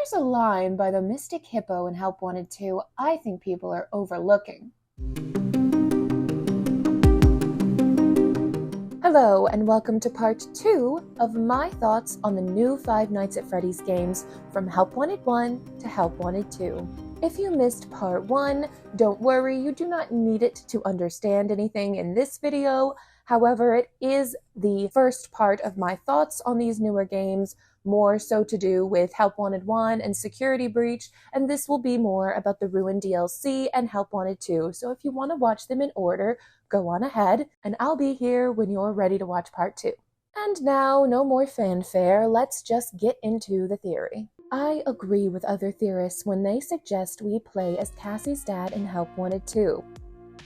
There's a line by the Mystic Hippo in Help Wanted 2 I think people are overlooking. Hello and welcome to part 2 of my thoughts on the new Five Nights at Freddy's games from Help Wanted 1 to Help Wanted 2. If you missed part 1, don't worry, you do not need it to understand anything in this video. However, it is the first part of my thoughts on these newer games, more so to do with Help Wanted 1 and Security Breach, and this will be more about the Ruin DLC and Help Wanted 2. So if you want to watch them in order, go on ahead, and I'll be here when you're ready to watch part 2. And now, no more fanfare, let's just get into the theory. I agree with other theorists when they suggest we play as Cassie's dad in Help Wanted 2.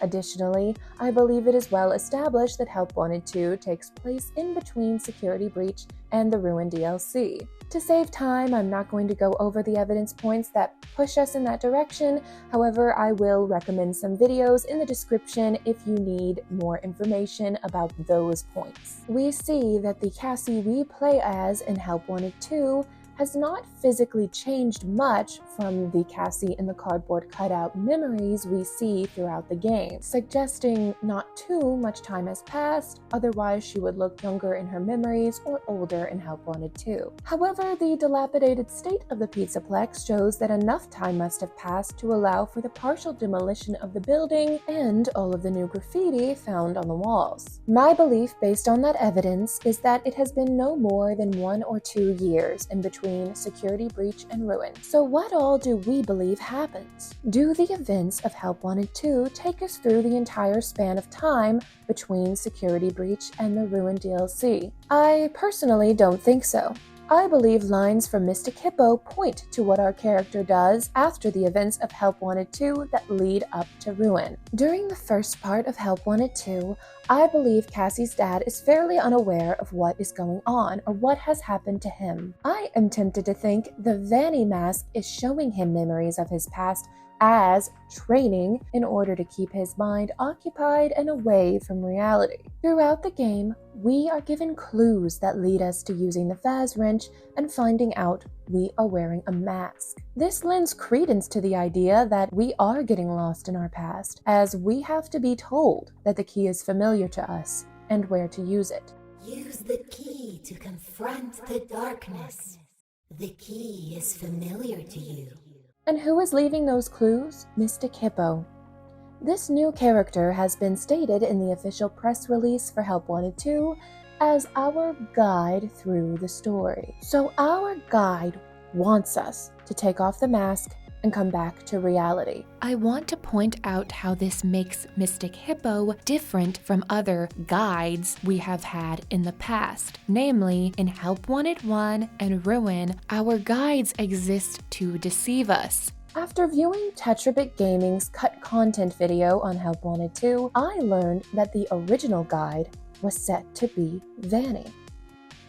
Additionally, I believe it is well established that Help Wanted 2 takes place in between Security Breach and the Ruin DLC. To save time, I'm not going to go over the evidence points that push us in that direction. However, I will recommend some videos in the description if you need more information about those points. We see that the Cassie we play as in Help Wanted 2 has not physically changed much from the Cassie in the cardboard cutout memories we see throughout the game, suggesting not too much time has passed, otherwise she would look younger in her memories or older in Help Wanted 2. However, the dilapidated state of the Pizzaplex shows that enough time must have passed to allow for the partial demolition of the building and all of the new graffiti found on the walls. My belief based on that evidence is that it has been no more than 1 or 2 years in between Security Breach and Ruin. So what all do we believe happens? Do the events of Help Wanted 2 take us through the entire span of time between Security Breach and the Ruin DLC? I personally don't think so. I believe lines from Mystic Hippo point to what our character does after the events of Help Wanted 2 that lead up to Ruin. During the first part of Help Wanted 2, I believe Cassie's dad is fairly unaware of what is going on or what has happened to him. I am tempted to think the Vanny mask is showing him memories of his past as training in order to keep his mind occupied and away from reality. Throughout the game, we are given clues that lead us to using the Faz wrench and finding out we are wearing a mask. This lends credence to the idea that we are getting lost in our past, as we have to be told that the key is familiar to us and where to use it. Use the key to confront the darkness. The key is familiar to you. And who is leaving those clues? Mystic Hippo. This new character has been stated in the official press release for Help Wanted 2 as our guide through the story. So our guide wants us to take off the mask and come back to reality. I want to point out how this makes Mystic Hippo different from other guides we have had in the past. Namely, in Help Wanted 1 and Ruin, our guides exist to deceive us. After viewing Tetrabit Gaming's cut content video on Help Wanted 2, I learned that the original guide was set to be Vanny.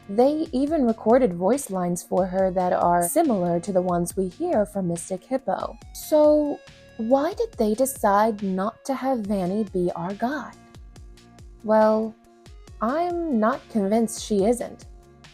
They even recorded voice lines for her that are similar to the ones we hear from Mystic Hippo. So why did they decide not to have Vanny be our guide? Well, I'm not convinced she isn't.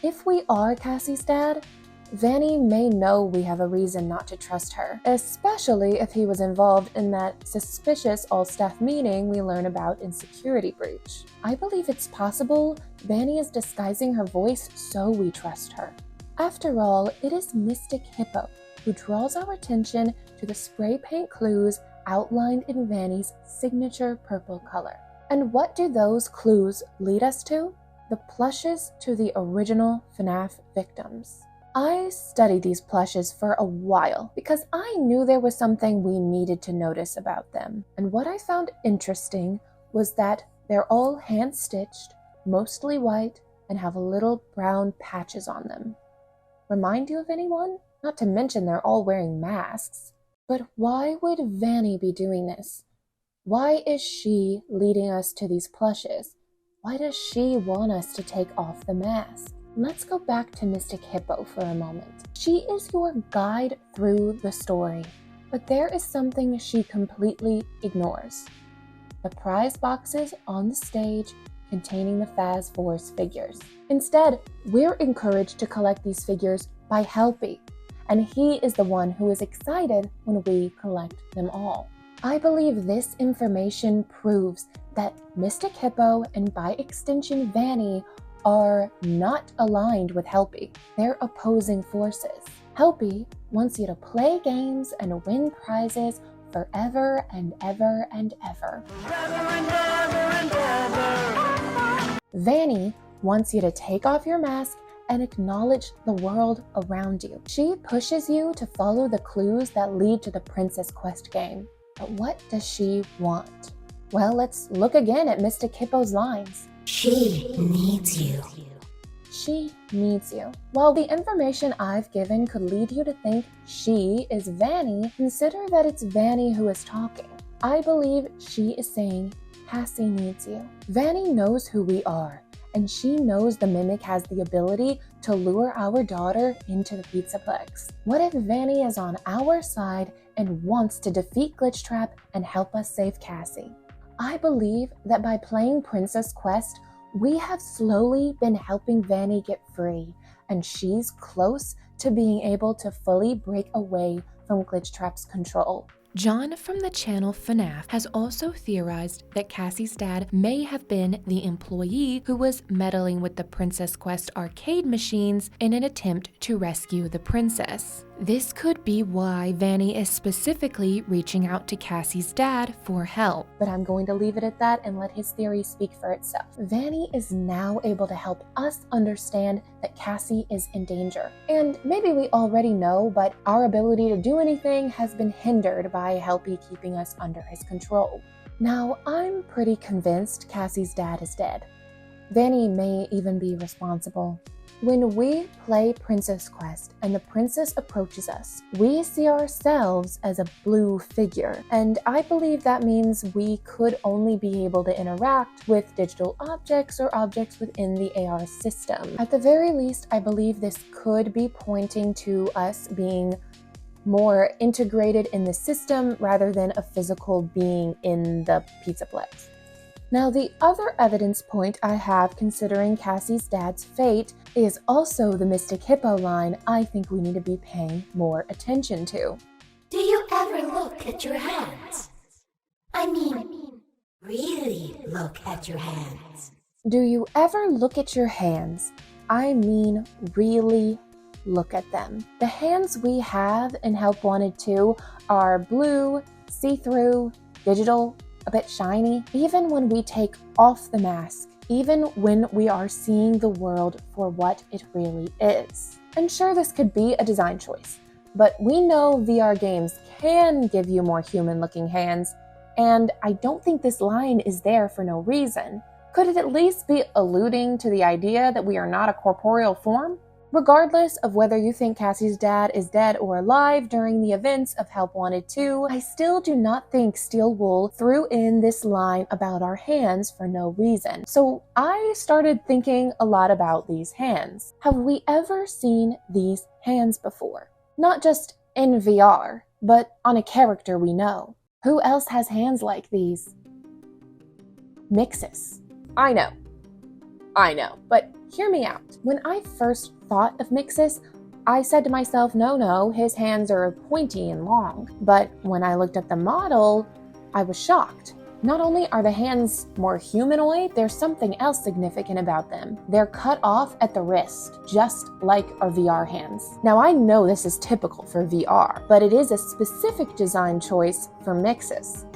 If we are Cassie's dad, Vanny may know we have a reason not to trust her, especially if he was involved in that suspicious all-staff meeting we learn about in Security Breach. I believe it's possible Vanny is disguising her voice so we trust her. After all, it is Mystic Hippo who draws our attention to the spray paint clues outlined in Vanny's signature purple color. And what do those clues lead us to? The plushes to the original FNAF victims. I studied these plushes for a while because I knew there was something we needed to notice about them. And what I found interesting was that they're all hand-stitched, mostly white, and have little brown patches on them. Remind you of anyone? Not to mention they're all wearing masks. But why would Vanny be doing this? Why is she leading us to these plushes? Why does she want us to take off the mask? Let's go back to Mystic Hippo for a moment. She is your guide through the story, but there is something she completely ignores. The prize boxes on the stage containing the Faz Force figures. Instead, we're encouraged to collect these figures by Helpy, and he is the one who is excited when we collect them all. I believe this information proves that Mystic Hippo and by extension Vanny are not aligned with Helpy. They're opposing forces. Helpy wants you to play games and win prizes forever and ever and ever. Vanny wants you to take off your mask and acknowledge the world around you. She pushes you to follow the clues that lead to the Princess Quest game. But what does she want? Well, let's look again at Mystic Hippo's lines. She needs you. She needs you. While the information I've given could lead you to think she is Vanny, consider that it's Vanny who is talking. I believe she is saying Cassie needs you. Vanny knows who we are, and she knows the Mimic has the ability to lure our daughter into the Pizzaplex. What if Vanny is on our side and wants to defeat Glitchtrap and help us save Cassie? I believe that by playing Princess Quest, we have slowly been helping Vanny get free, and she's close to being able to fully break away from Glitchtrap's control. John from the channel FNAF has also theorized that Cassie's dad may have been the employee who was meddling with the Princess Quest arcade machines in an attempt to rescue the princess. This could be why Vanny is specifically reaching out to Cassie's dad for help. But I'm going to leave it at that and let his theory speak for itself. Vanny is now able to help us understand that Cassie is in danger. And maybe we already know, but our ability to do anything has been hindered by Helpy keeping us under his control. Now, I'm pretty convinced Cassie's dad is dead. Vanny may even be responsible. When we play Princess Quest and the princess approaches us, we see ourselves as a blue figure, and I believe that means we could only be able to interact with digital objects or objects within the AR system. At the very least, I believe this could be pointing to us being more integrated in the system rather than a physical being in the Pizzaplex. Now, the other evidence point I have considering Cassie's dad's fate is also the Mystic Hippo line I think we need to be paying more attention to. Do you ever look at your hands? I mean, really look at your hands. Do you ever look at your hands? I mean, really look at them. The hands we have in Help Wanted 2 are blue, see-through, digital, a bit shiny. Even when we take off the mask, even when we are seeing the world for what it really is. And sure, this could be a design choice, but we know VR games can give you more human-looking hands, and I don't think this line is there for no reason. Could it at least be alluding to the idea that we are not a corporeal form? Regardless of whether you think Cassie's dad is dead or alive during the events of Help Wanted 2, I still do not think Steel Wool threw in this line about our hands for no reason. So I started thinking a lot about these hands. Have we ever seen these hands before? Not just in VR, but on a character we know. Who else has hands like these? MXES. I know, but hear me out. When I first thought of MXES, I said to myself, no, his hands are pointy and long. But when I looked at the model, I was shocked. Not only are the hands more humanoid, there's something else significant about them. They're cut off at the wrist, just like our VR hands. Now, I know this is typical for VR, but it is a specific design choice for MXES.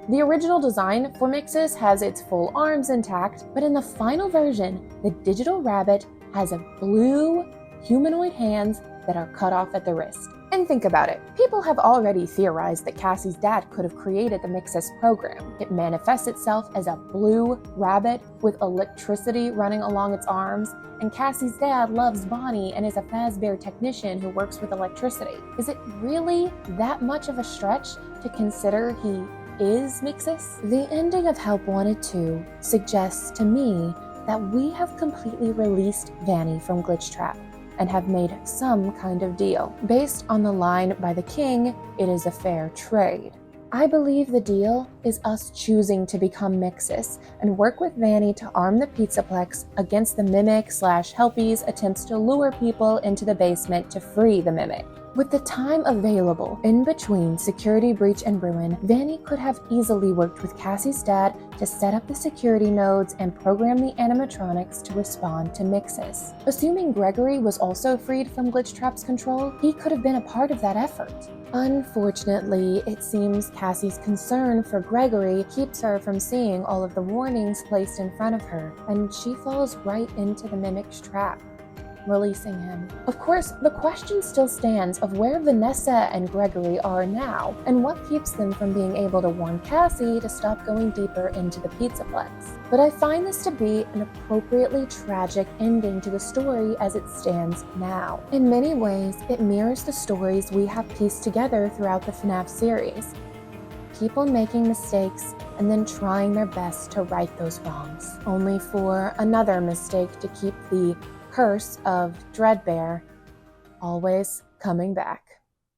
The original design for MXES has its full arms intact, but in the final version, the digital rabbit has a blue humanoid hands that are cut off at the wrist. And think about it. People have already theorized that Cassie's dad could have created the MXES program. It manifests itself as a blue rabbit with electricity running along its arms, and Cassie's dad loves Bonnie and is a Fazbear technician who works with electricity. Is it really that much of a stretch to consider he is MXES? The ending of Help Wanted 2 suggests to me that we have completely released Vanny from Glitchtrap and have made some kind of deal. Based on the line by the king, it is a fair trade. I believe the deal is us choosing to become MXES and work with Vanny to arm the Pizzaplex against the Mimic/Helpy's attempts to lure people into the basement to free the Mimic. With the time available in between Security Breach and Ruin, Vanny could have easily worked with Cassie's dad to set up the security nodes and program the animatronics to respond to MXES. Assuming Gregory was also freed from Glitchtrap's control, he could have been a part of that effort. Unfortunately, it seems Cassie's concern for Gregory keeps her from seeing all of the warnings placed in front of her, and she falls right into the mimic's trap, releasing him. Of course, the question still stands of where Vanessa and Gregory are now, and what keeps them from being able to warn Cassie to stop going deeper into the Pizzaplex. But I find this to be an appropriately tragic ending to the story as it stands now. In many ways, it mirrors the stories we have pieced together throughout the FNAF series. People making mistakes and then trying their best to right those wrongs, only for another mistake to keep the curse of Dreadbear always coming back.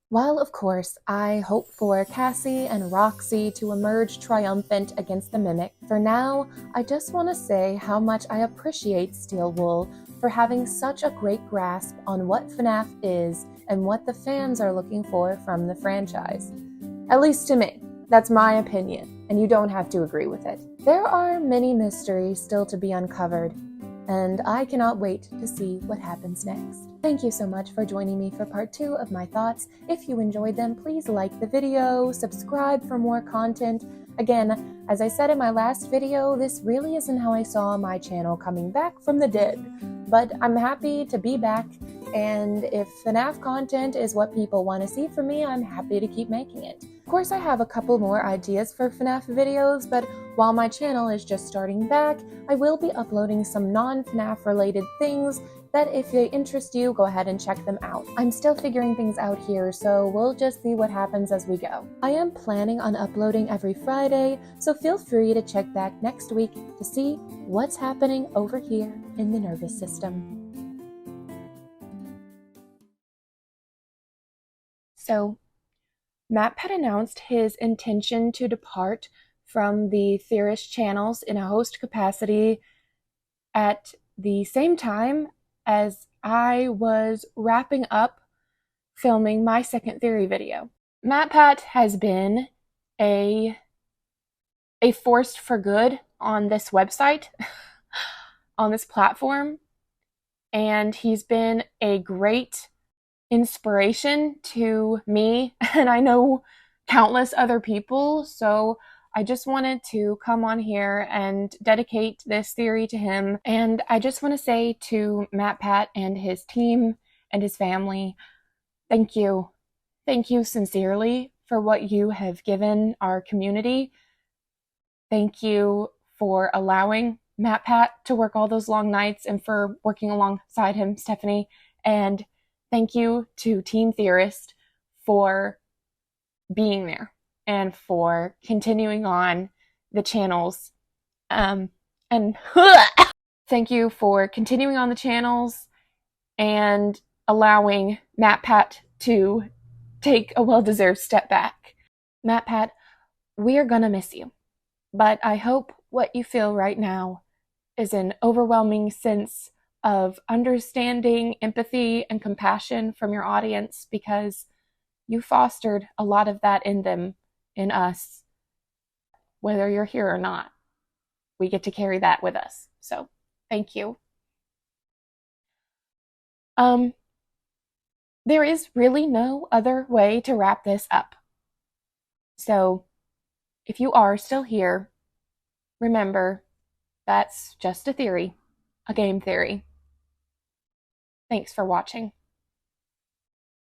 While, of course, I hope for Cassie and Roxy to emerge triumphant against the Mimic, for now, I just want to say how much I appreciate Steel Wool for having such a great grasp on what FNAF is and what the fans are looking for from the franchise. At least to me. That's my opinion, and you don't have to agree with it. There are many mysteries still to be uncovered, and I cannot wait to see what happens next. Thank you so much for joining me for part 2 of my thoughts. If you enjoyed them, please like the video, subscribe for more content. Again, as I said in my last video, this really isn't how I saw my channel coming back from the dead, but I'm happy to be back, and if FNAF content is what people want to see from me, I'm happy to keep making it. Of course, I have a couple more ideas for FNAF videos, but while my channel is just starting back, I will be uploading some non-FNAF related things that if they interest you, go ahead and check them out. I'm still figuring things out here, so we'll just see what happens as we go. I am planning on uploading every Friday, so feel free to check back next week to see what's happening over here in the nervous system. So, MatPat announced his intention to depart from the Theorist channels in a host capacity at the same time as I was wrapping up filming my second theory video. MatPat has been a force for good on this website, on this platform, and he's been a great inspiration to me, and I know countless other people, so I just wanted to come on here and dedicate this theory to him. And I just want to say to MatPat and his team and his family, thank you. Thank you sincerely for what you have given our community. Thank you for allowing MatPat to work all those long nights and for working alongside him, Stephanie. And thank you to Team Theorist for being there and for continuing on the channels. And thank you for continuing on the channels and allowing MatPat to take a well-deserved step back. MatPat, we are gonna miss you, but I hope what you feel right now is an overwhelming sense of understanding, empathy, and compassion from your audience, because you fostered a lot of that in them, in us. Whether you're here or not, we get to carry that with us. So, thank you. There is really no other way to wrap this up. So, if you are still here, remember, that's just a theory, a game theory. Thanks for watching.